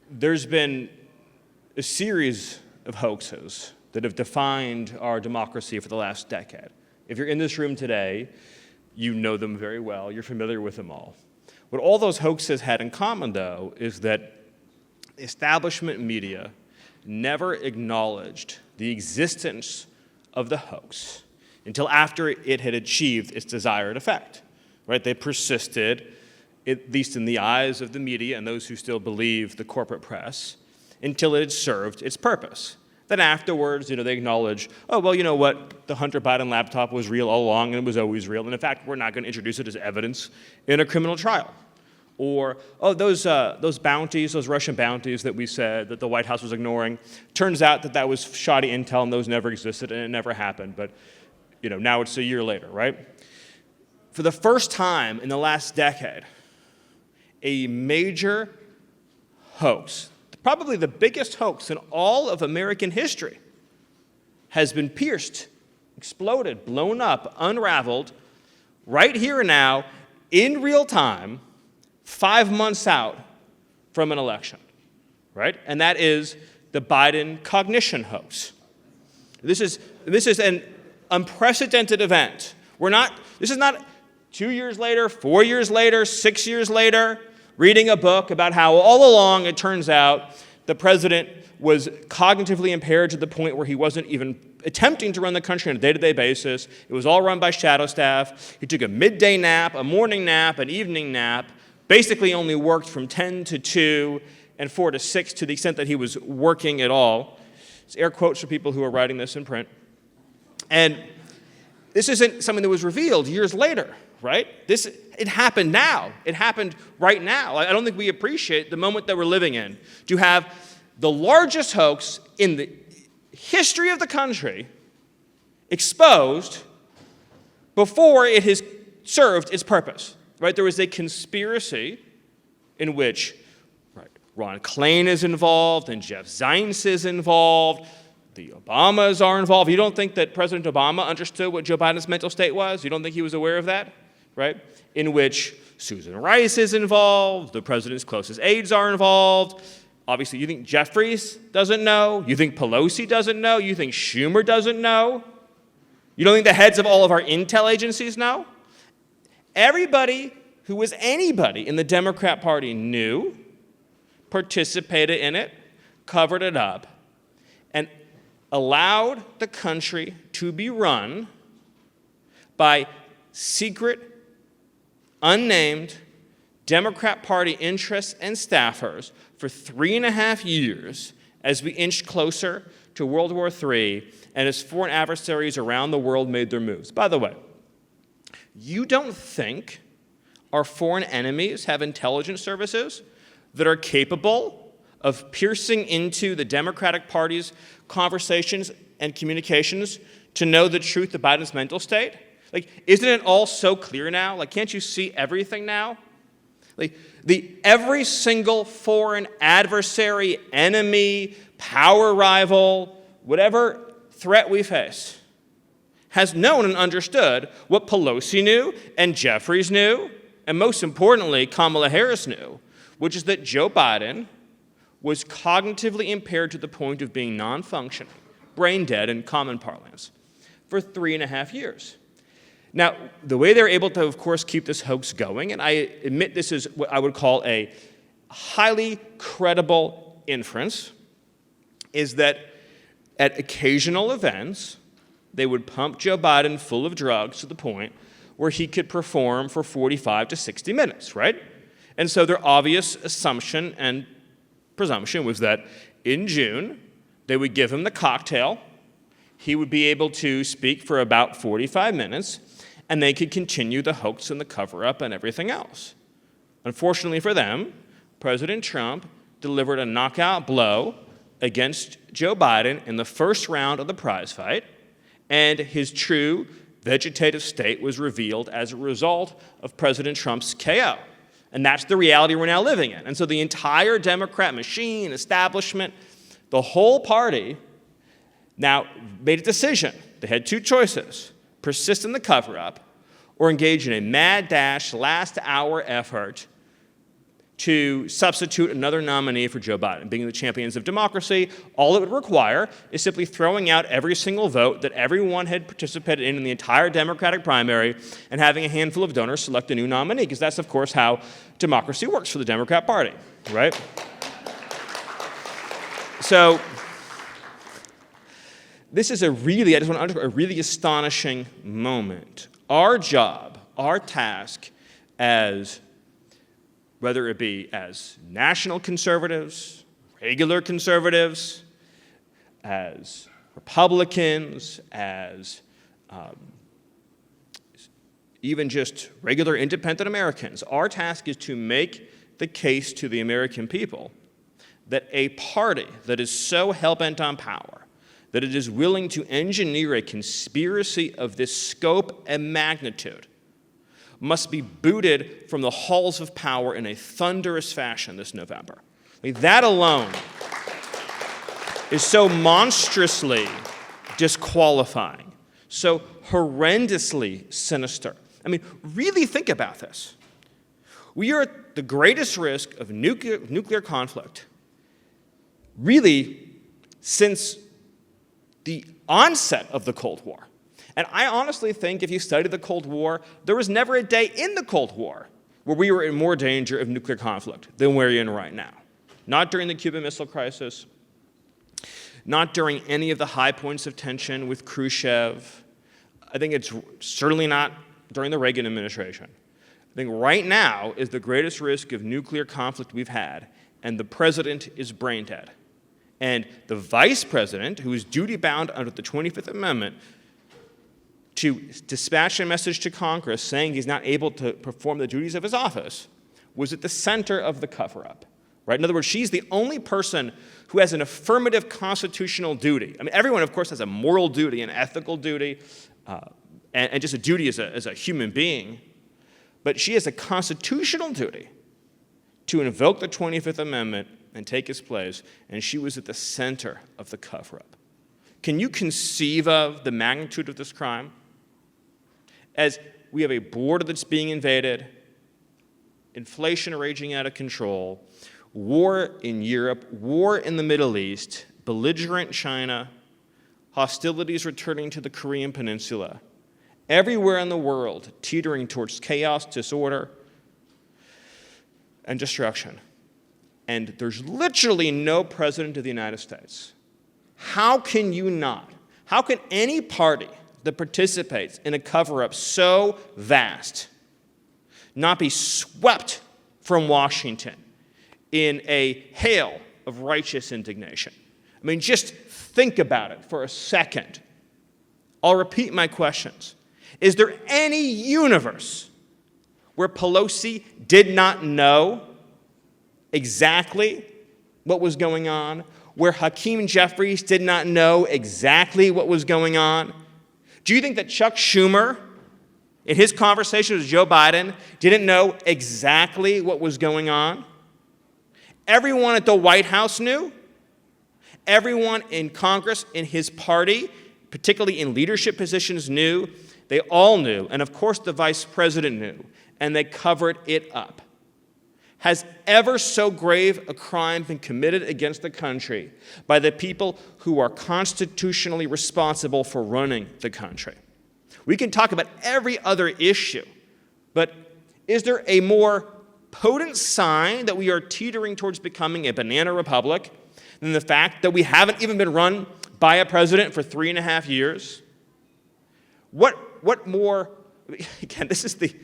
there's been a series of hoaxes that have defined our democracy for the last decade. If you're in this room today, you know them very well. You're familiar with them all. What all those hoaxes had in common, though, is that establishment media never acknowledged the existence of the hoax until after it had achieved its desired effect. Right? They persisted, at least in the eyes of the media and those who still believe the corporate press, until it had served its purpose. Then afterwards, they acknowledge, oh, well, you know what? The Hunter Biden laptop was real all along, and it was always real. And in fact, we're not going to introduce it as evidence in a criminal trial. Or, oh, those bounties, those Russian bounties that we said that the White House was ignoring, turns out that that was shoddy intel and those never existed and it never happened. But, now it's a year later, right? For the first time in the last decade, a major hoax, probably the biggest hoax in all of American history, has been pierced, exploded, blown up, unraveled, right here and now, in real time, 5 months out from an election, right? And that is the Biden cognition hoax. This is an unprecedented event. This is not 2 years later, 4 years later, 6 years later, reading a book about how all along it turns out the president was cognitively impaired to the point where he wasn't even attempting to run the country on a day-to-day basis. It was all run by shadow staff. He took a midday nap, a morning nap, an evening nap, basically only worked from 10 to 2 and 4 to 6 to the extent that he was working at all. It's air quotes for people who are writing this in print. And this isn't something that was revealed years later, right? It happened now. It happened right now. I don't think we appreciate the moment that we're living in to have the largest hoax in the history of the country exposed before it has served its purpose, right? There was a conspiracy in which Ron Klain is involved and Jeff Zients is involved. The Obamas are involved. You don't think that President Obama understood what Joe Biden's mental state was? You don't think he was aware of that? Right? In which Susan Rice is involved, the president's closest aides are involved. Obviously, you think Jeffries doesn't know? You think Pelosi doesn't know? You think Schumer doesn't know? You don't think the heads of all of our intel agencies know? Everybody who was anybody in the Democrat Party knew, participated in it, covered it up, and allowed the country to be run by secret, unnamed Democrat Party interests and staffers for 3.5 years as we inched closer to World War III and as foreign adversaries around the world made their moves. By the way, you don't think our foreign enemies have intelligence services that are capable of piercing into the Democratic Party's conversations and communications to know the truth of Biden's mental state? Isn't it all so clear now? Can't you see everything now? Every single foreign adversary, enemy, power rival, whatever threat we face, has known and understood what Pelosi knew and Jeffries knew, and most importantly, Kamala Harris knew, which is that Joe Biden was cognitively impaired to the point of being non-functioning, brain dead in common parlance, for 3.5 years. Now, the way they're able to, of course, keep this hoax going, and I admit this is what I would call a highly credible inference, is that at occasional events, they would pump Joe Biden full of drugs to the point where he could perform for 45 to 60 minutes, right? And so their obvious assumption and presumption was that in June, they would give him the cocktail, he would be able to speak for about 45 minutes, and they could continue the hoax and the cover-up and everything else. Unfortunately for them, President Trump delivered a knockout blow against Joe Biden in the first round of the prize fight, and his true vegetative state was revealed as a result of President Trump's KO. And that's the reality we're now living in. And so the entire Democrat machine, establishment, the whole party now made a decision. They had two choices: persist in the cover-up or engage in a mad dash, last-hour effort to substitute another nominee for Joe Biden, being the champions of democracy. All it would require is simply throwing out every single vote that everyone had participated in the entire Democratic primary and having a handful of donors select a new nominee, because that's, of course, how democracy works for the Democrat Party, right? So this is I just want to underscore, a really astonishing moment. Our job, our task as whether it be as national conservatives, regular conservatives, as Republicans, as even just regular independent Americans, our task is to make the case to the American people that a party that is so hell-bent on power, that it is willing to engineer a conspiracy of this scope and magnitude, must be booted from the halls of power in a thunderous fashion this November. That alone is so monstrously disqualifying, so horrendously sinister. I mean, really think about this. We are at the greatest risk of nuclear conflict, really, since the onset of the Cold War. And I honestly think if you study the Cold War, there was never a day in the Cold War where we were in more danger of nuclear conflict than we're in right now. Not during the Cuban Missile Crisis, not during any of the high points of tension with Khrushchev. I think it's certainly not during the Reagan administration. I think right now is the greatest risk of nuclear conflict we've had, and the president is brain dead. And the vice president, who is duty-bound under the 25th Amendment, to dispatch a message to Congress saying he's not able to perform the duties of his office, was at the center of the cover-up. Right? In other words, she's the only person who has an affirmative constitutional duty. I mean, everyone, of course, has a moral duty, an ethical duty, and just a duty as a human being. But she has a constitutional duty to invoke the 25th Amendment and take his place, and she was at the center of the cover-up. Can you conceive of the magnitude of this crime? As we have a border that's being invaded, inflation raging out of control, war in Europe, war in the Middle East, belligerent China, hostilities returning to the Korean Peninsula, everywhere in the world teetering towards chaos, disorder, and destruction. And there's literally no president of the United States. How can you not? How can any party that participates in a cover-up so vast not be swept from Washington in a hail of righteous indignation? I mean, just think about it for a second. I'll repeat my questions. Is there any universe where Pelosi did not know exactly what was going on, where Hakeem Jeffries did not know exactly what was going on? Do you think that Chuck Schumer, in his conversation with Joe Biden, didn't know exactly what was going on? Everyone at the White House knew. Everyone in Congress, in his party, particularly in leadership positions, knew. They all knew. And of course, the vice president knew. And they covered it up. Has ever so grave a crime been committed against the country by the people who are constitutionally responsible for running the country? We can talk about every other issue, but is there a more potent sign that we are teetering towards becoming a banana republic than the fact that we haven't even been run by a president for 3.5 years? What more? Again, this is the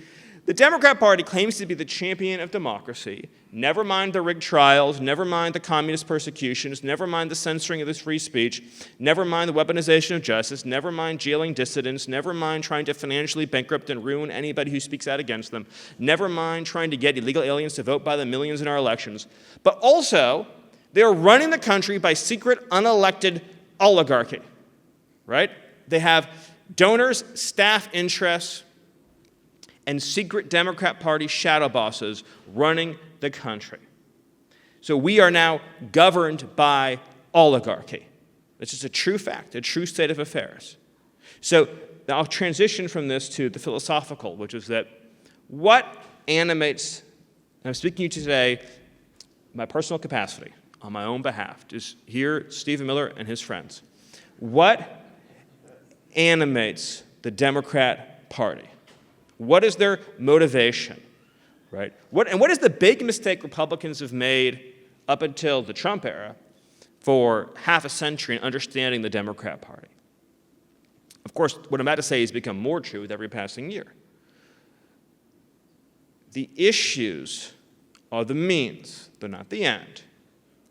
Democrat Party claims to be the champion of democracy. Never mind the rigged trials, never mind the communist persecutions, never mind the censoring of this free speech, never mind the weaponization of justice, never mind jailing dissidents, never mind trying to financially bankrupt and ruin anybody who speaks out against them, never mind trying to get illegal aliens to vote by the millions in our elections. But also, they're running the country by secret, unelected oligarchy, right? They have donors, staff interests, and secret Democrat Party shadow bosses running the country. So we are now governed by oligarchy. This is a true fact, a true state of affairs. So now I'll transition from this to the philosophical, which is that what animates And I'm speaking to you today in my personal capacity, on my own behalf, just hear Stephen Miller and his friends. What animates the Democrat Party? What is their motivation, right? What is the big mistake Republicans have made up until the Trump era for half a century in understanding the Democrat Party? Of course, what I'm about to say has become more true with every passing year. The issues are the means, they're not the end,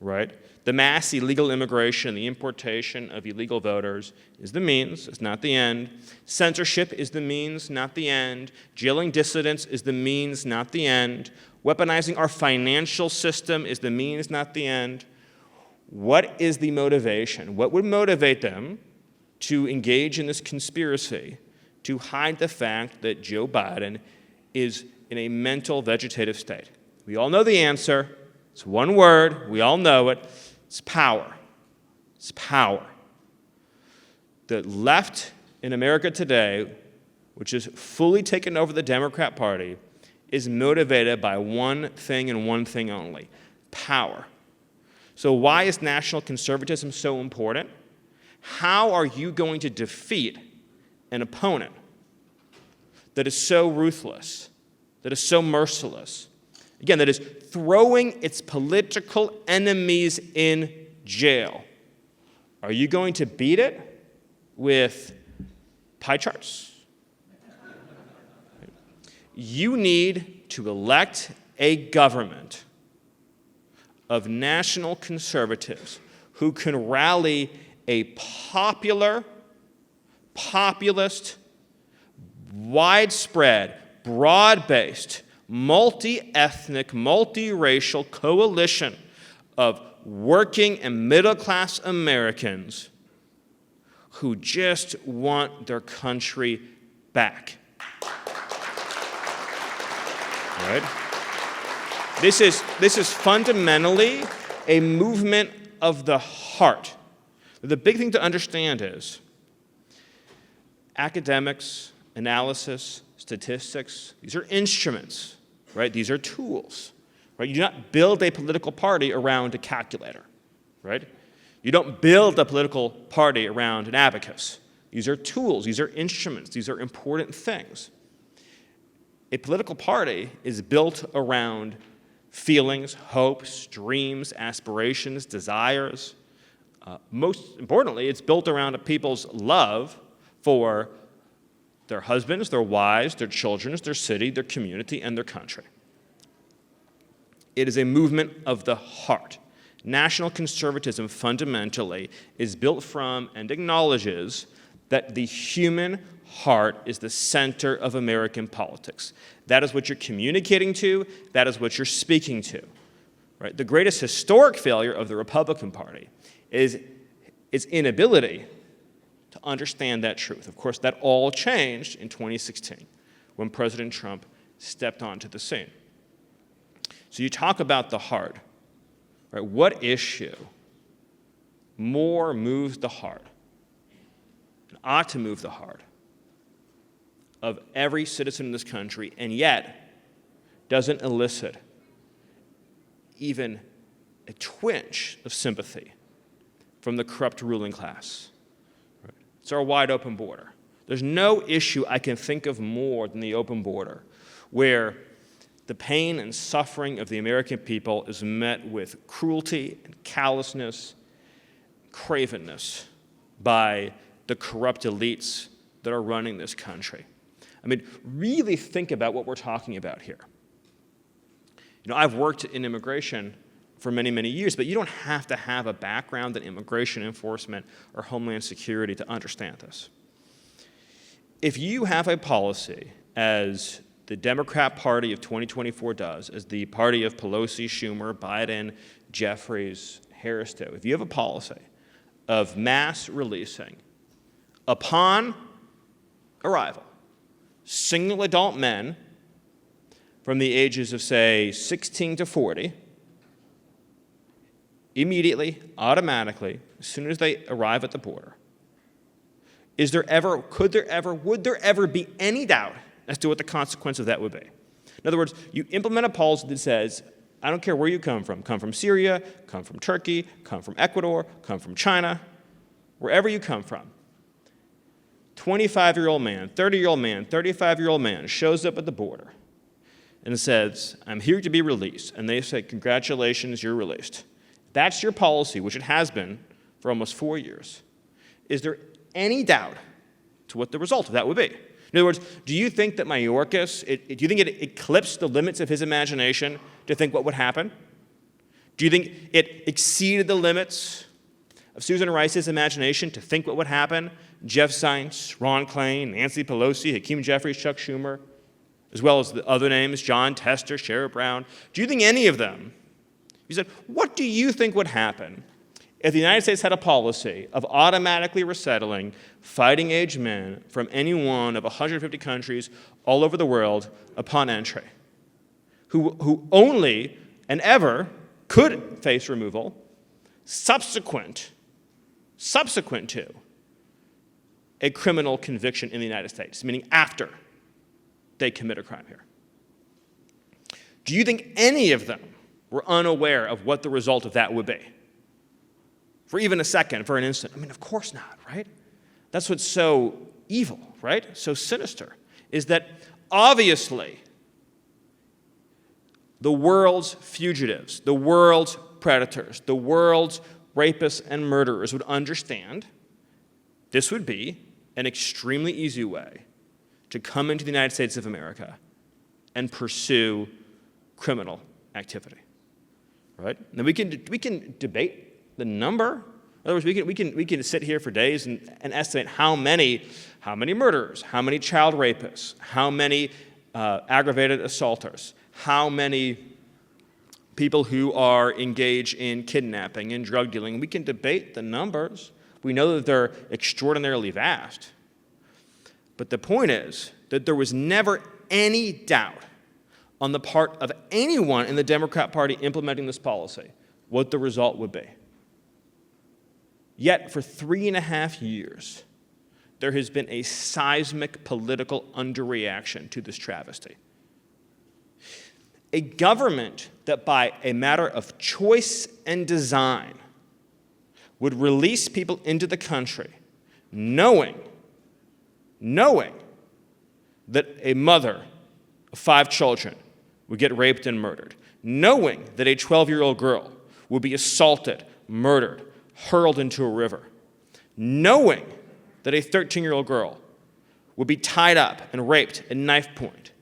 right? The mass illegal immigration, the importation of illegal voters is the means, it's not the end. Censorship is the means, not the end. Jailing dissidents is the means, not the end. Weaponizing our financial system is the means, not the end. What is the motivation? What would motivate them to engage in this conspiracy to hide the fact that Joe Biden is in a mental vegetative state? We all know the answer. It's one word. We all know it. It's power. It's power. The left in America today, which has fully taken over the Democrat Party, is motivated by one thing and one thing only: power. So why is national conservatism so important? How are you going to defeat an opponent that is so ruthless, that is so merciless, again, that is throwing its political enemies in jail? Are you going to beat it with pie charts? You need to elect a government of national conservatives who can rally a popular, populist, widespread, broad-based, multi-ethnic, multi-racial coalition of working and middle-class Americans who just want their country back. Right? This is fundamentally a movement of the heart. The big thing to understand is academics, analysis, statistics, these are instruments, right? These are tools, right? You do not build a political party around a calculator, right? You don't build a political party around an abacus. These are tools, these are instruments, these are important things. A political party is built around feelings, hopes, dreams, aspirations, desires. Most importantly, it's built around people's love for their husbands, their wives, their children, their city, their community, and their country. It is a movement of the heart. National conservatism fundamentally is built from and acknowledges that the human heart is the center of American politics. That is what you're communicating to. That is what you're speaking to. Right? The greatest historic failure of the Republican Party is its inability to understand that truth. Of course, that all changed in 2016 when President Trump stepped onto the scene. So you talk about the heart. Right? What issue more moves the heart, and ought to move the heart, of every citizen in this country, and yet doesn't elicit even a twinge of sympathy from the corrupt ruling class? Right? It's our wide open border. There's no issue I can think of more than the open border, where the pain and suffering of the American people is met with cruelty and callousness, cravenness by the corrupt elites that are running this country. I mean, really think about what we're talking about here. You know, I've worked in immigration for many, many years, but you don't have to have a background in immigration enforcement or homeland security to understand this. If you have a policy, as the Democrat Party of 2024 does, as the party of Pelosi, Schumer, Biden, Jeffries, Harris do, if you have a policy of mass releasing upon arrival single adult men from the ages of, say, 16 to 40, immediately, automatically, as soon as they arrive at the border, would there ever be any doubt as to what the consequence of that would be? In other words, you implement a policy that says, I don't care where you come from Syria, come from Turkey, come from Ecuador, come from China, wherever you come from. 25-year-old man, 30-year-old man, 35-year-old man shows up at the border and says, I'm here to be released. And they say, congratulations, you're released. That's your policy, which it has been for almost 4 years. Is there any doubt to what the result of that would be? In other words, do you think that Mayorkas, do you think it eclipsed the limits of his imagination to think what would happen? Do you think it exceeded the limits of Susan Rice's imagination to think what would happen? Jeff Zients, Ron Klain, Nancy Pelosi, Hakeem Jeffries, Chuck Schumer, as well as the other names, John Tester, Sherrod Brown. Do you think any of them, you said, what do you think would happen if the United States had a policy of automatically resettling fighting-age men from any one of 150 countries all over the world upon entry, who only and ever could face removal subsequent to a criminal conviction in the United States, meaning after they commit a crime here? Do you think any of them were unaware of what the result of that would be? For even a second, for an instant. I mean, of course not, right? That's what's so evil, right? So sinister, is that obviously the world's fugitives, the world's predators, the world's rapists and murderers would understand this would be an extremely easy way to come into the United States of America and pursue criminal activity, right? Now we can debate the number. In other words, we can sit here for days and estimate how many murderers, how many child rapists, how many aggravated assaulters, how many people who are engaged in kidnapping and drug dealing. We can debate the numbers. We know that they're extraordinarily vast. But the point is that there was never any doubt on the part of anyone in the Democrat Party implementing this policy what the result would be. Yet, for 3.5 years, there has been a seismic political underreaction to this travesty. A government that, by a matter of choice and design, would release people into the country knowing that a mother of 5 children would get raped and murdered, knowing that a 12-year-old girl would be assaulted, murdered, hurled into a river, knowing that a 13-year-old girl would be tied up and raped at knife point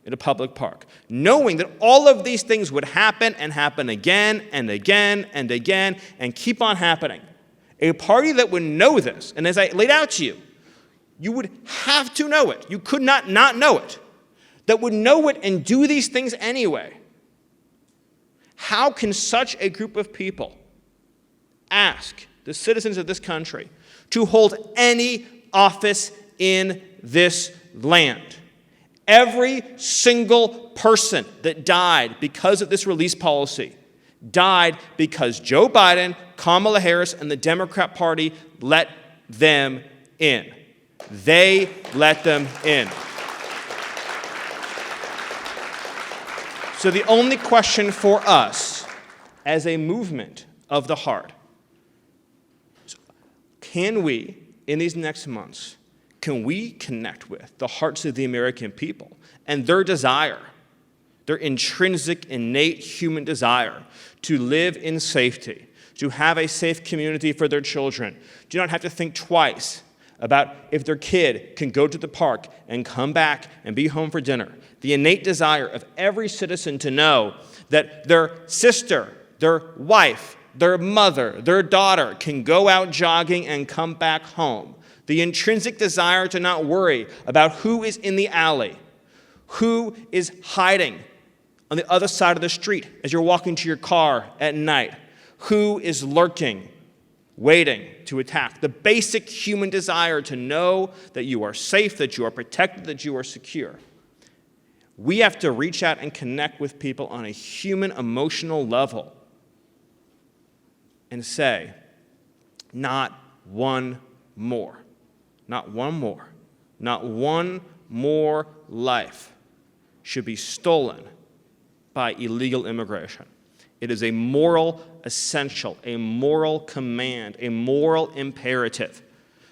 in a public park, knowing that all of these things would happen and happen again and again and again and keep on happening. A party that would know this, and as I laid out to you, you would have to know it. You could not know it. That would know it and do these things anyway. How can such a group of people ask the citizens of this country to hold any office in this land? Every single person that died because of this release policy died because Joe Biden, Kamala Harris, and the Democrat Party let them in. They let them in. So the only question for us as a movement of the heart, can we, in these next months, can we connect with the hearts of the American people and their desire, their intrinsic, innate human desire to live in safety, to have a safe community for their children, do not have to think twice about if their kid can go to the park and come back and be home for dinner. The innate desire of every citizen to know that their sister, their wife, their mother, their daughter can go out jogging and come back home. The intrinsic desire to not worry about who is in the alley, who is hiding on the other side of the street as you're walking to your car at night, who is lurking, waiting to attack. The basic human desire to know that you are safe, that you are protected, that you are secure. We have to reach out and connect with people on a human, emotional level and say, not one more. Not one more. Not one more life should be stolen by illegal immigration. It is a moral essential, a moral command, a moral imperative.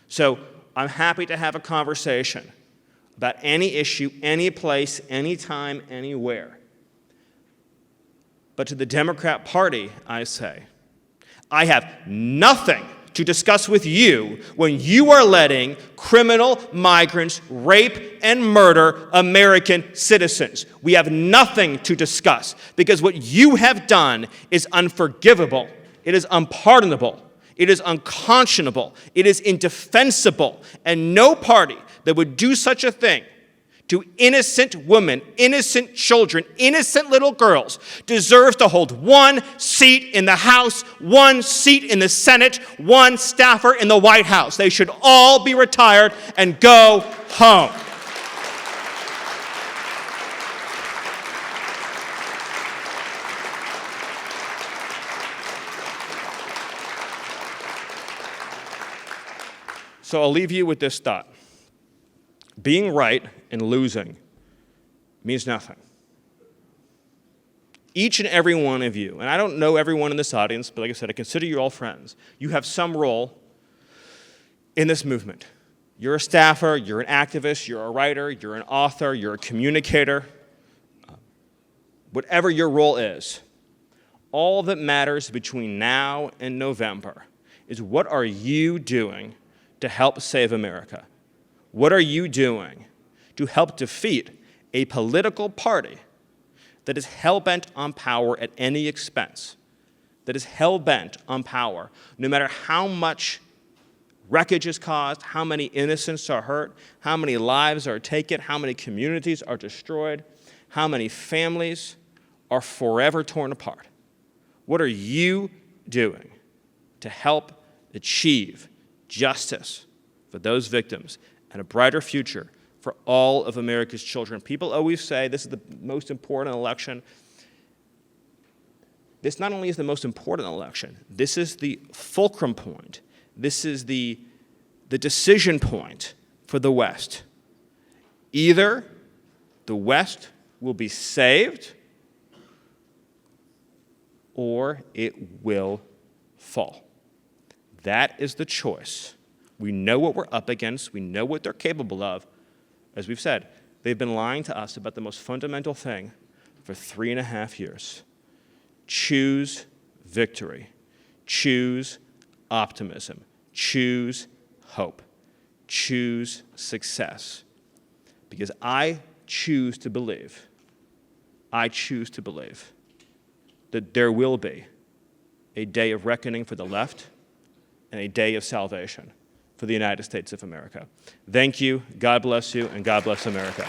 So I'm happy to have a conversation about any issue, any place, anytime, anywhere. But to the Democrat Party, I say, I have nothing to discuss with you when you are letting criminal migrants rape and murder American citizens. We have nothing to discuss because what you have done is unforgivable. It is unpardonable. It is unconscionable. It is indefensible. And no party that would do such a thing to innocent women, innocent children, innocent little girls deserves to hold one seat in the House, one seat in the Senate, one staffer in the White House. They should all be retired and go home. So I'll leave you with this thought. Being right and losing means nothing. Each and every one of you, and I don't know everyone in this audience, but like I said, I consider you all friends. You have some role in this movement. You're a staffer, you're an activist, you're a writer, you're an author, you're a communicator. Whatever your role is, all that matters between now and November is what are you doing to help save America? What are you doing to help defeat a political party that is hell-bent on power at any expense, that is hell-bent on power, no matter how much wreckage is caused, how many innocents are hurt, how many lives are taken, how many communities are destroyed, how many families are forever torn apart? What are you doing to help achieve justice for those victims and a brighter future for all of America's children? People always say this is the most important election. This not only is the most important election, this is the fulcrum point. This is the decision point for the West. Either the West will be saved or it will fall. That is the choice. We know what we're up against. We know what they're capable of. As we've said, they've been lying to us about the most fundamental thing for 3.5 years. Choose victory. Choose optimism. Choose hope. Choose success. Because I choose to believe that there will be a day of reckoning for the left and a day of salvation for the United States of America. Thank you, God bless you, and God bless America.